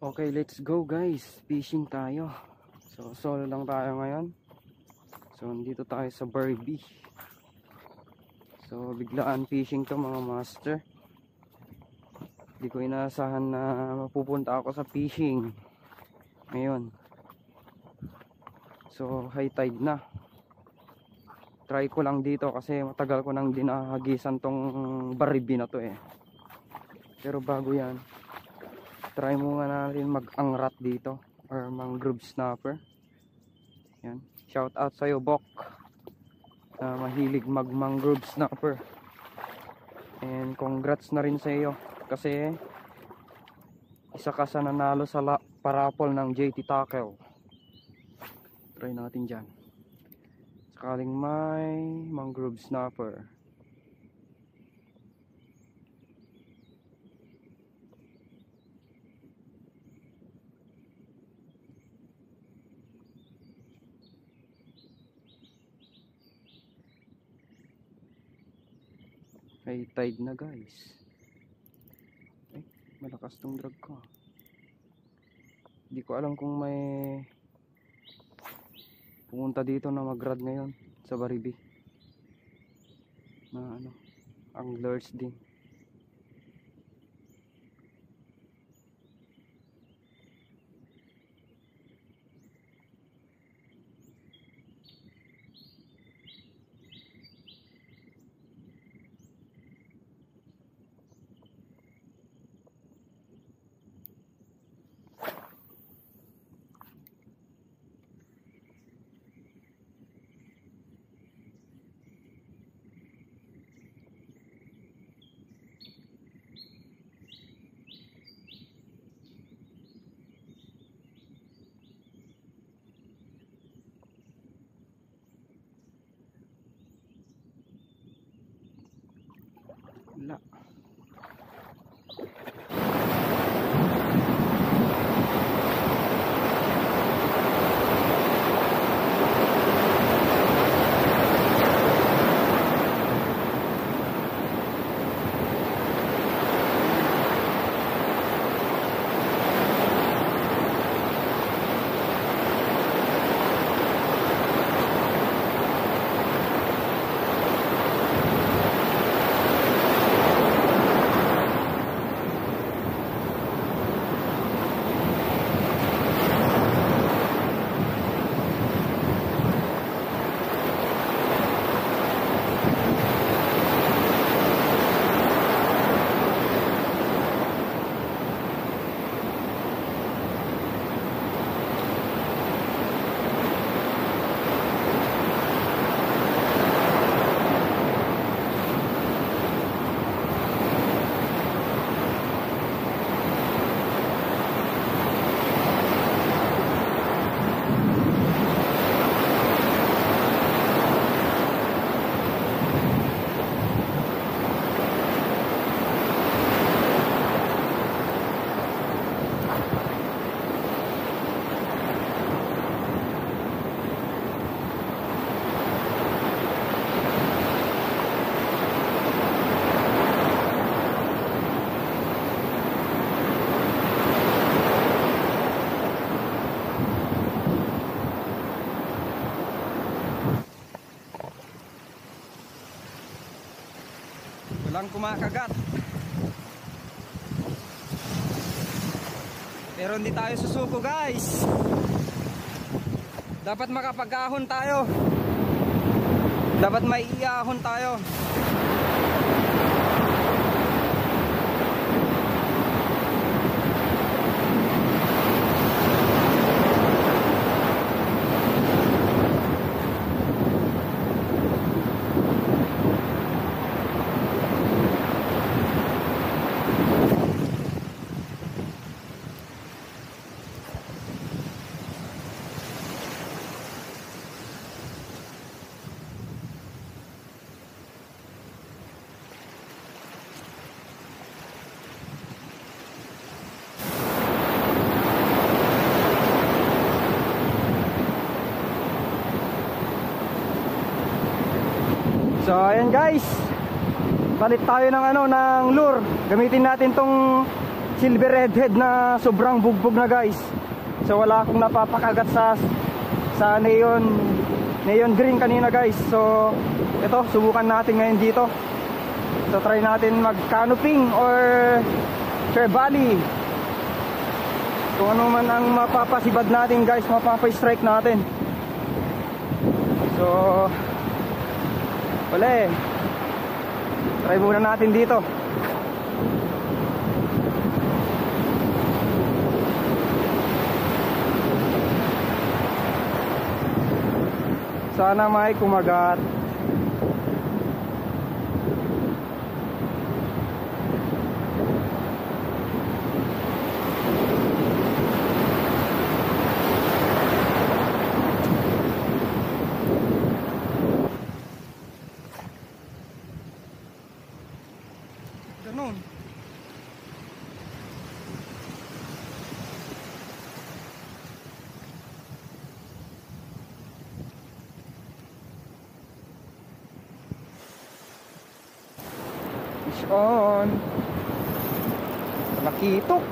Okay, let's go guys. Fishing tayo. So, solo lang tayo ngayon. So, nandito tayo sa Barbie. So, biglaan fishing to mga master. Hindi ko inaasahan na mapupunta ako sa fishing ngayon. So, high tide na. Try ko lang dito kasi matagal ko nang dinahagisan tong Barbie na to eh. Pero bago yan, try muna natin mag-angrat dito or mangrove snapper. Yan. Shout out sa'yo Bok na mahilig mag-mangrove snapper. And congrats na rin sa iyo kasi isa ka sa nanalo sa parapol ng JT Tackle. Try natin dyan. Sakaling may mangrove snapper. High tide na guys. Ay, malakas tong drag ko. Hindi ko alam kung may pumunta dito na mag-rad ngayon sa Barbie na anglers din. Wala. Walang kumakagat. Pero hindi tayo susuko guys. Dapat makapag-ahon tayo. Dapat may iahon tayo. So ayan guys, palit tayo ng ng lure. Gamitin natin tong silver redhead na sobrang bugbog na guys. So wala akong napapakagat sa neon green kanina guys. So ito, subukan natin ngayon dito. So try natin mag canoping or share valley. Kung ano man ang mapapasibad natin guys, mapapa-strike natin. So wala eh, try muna natin dito. Sana may kumagat. Ganun. Fish on. Talakitok.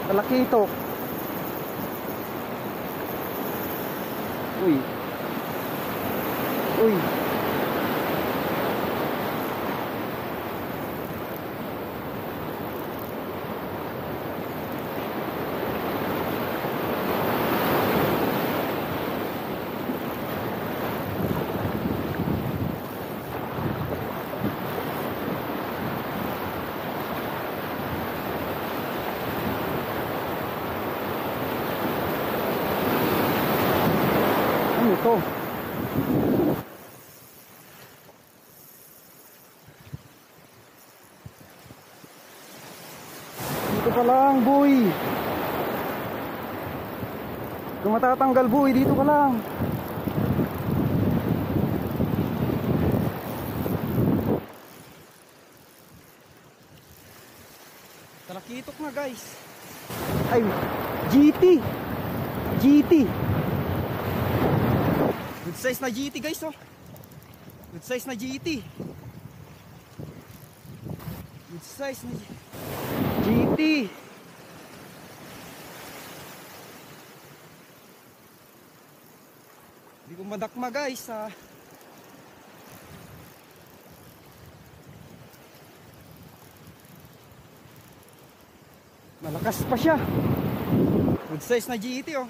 Talakitok. Uy. Uy. Ano ito? Dito ka lang, boy. Kung matatanggal, boy, dito ka lang. Talakitok na guys. Ay, GT. GT. Good size na GT guys, oh. Good size na GT. Good size na GT. Hindi ko madakma guys, ah. Malakas pa siya. Good size na GT, oh.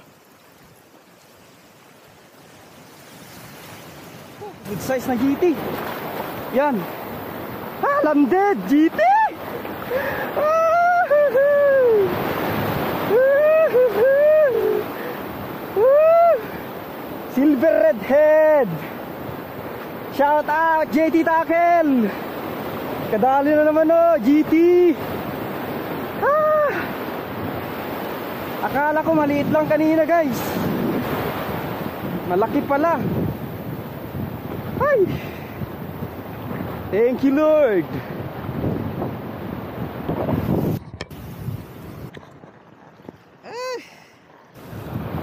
Good size na GT. Yan. Ah, landed GT. Silver redhead. Shout out JT Tackle. Kadali na naman, oh, GT. Ah. Akala ko maliit lang kanina guys. Malaki pala. Ay! Thank you Lord.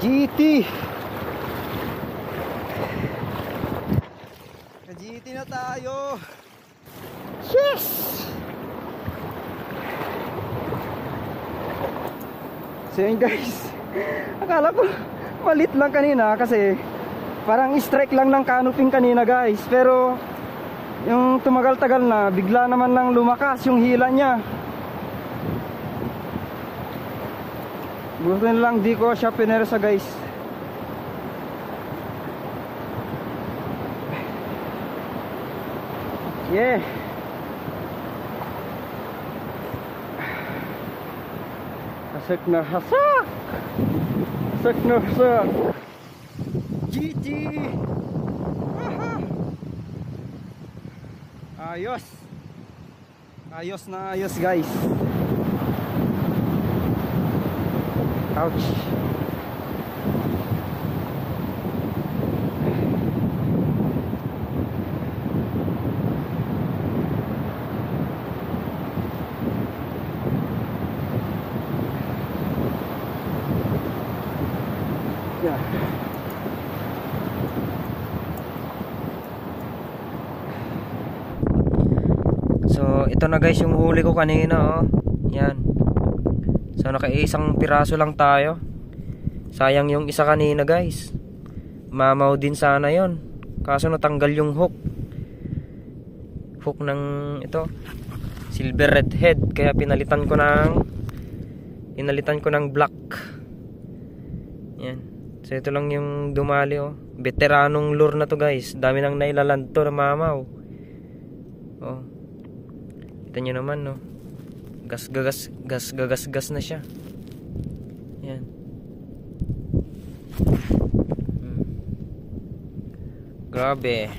GT. Ka-GT na tayo. Yes! So yun guys, akala ko malit lang kanina kasi parang strike lang ng canoping kanina guys. Pero yung tumagal-tagal na, bigla naman nang lumakas yung hila niya. Gusto lang di ko siya pinersa guys. Yeah. Hasak na hasak. Hasak na hasak. GG. Ayos. Ayos na ayos guys. Ouch. Yeah. So ito na guys yung huli ko kanina, oh. Yan. So nakaisang piraso lang tayo. Sayang yung isa kanina guys. Mamaw din sana yon. Kaso natanggal yung hook. Hook ng ito. Silver redhead. Kaya pinalitan ko ng black. Yan. So ito lang yung dumali oh. Veteranong lure na to guys. Dami nang nailaland to na mamaw. Oh. Kita nyo naman no. Gas na siya. Yan. Grabe.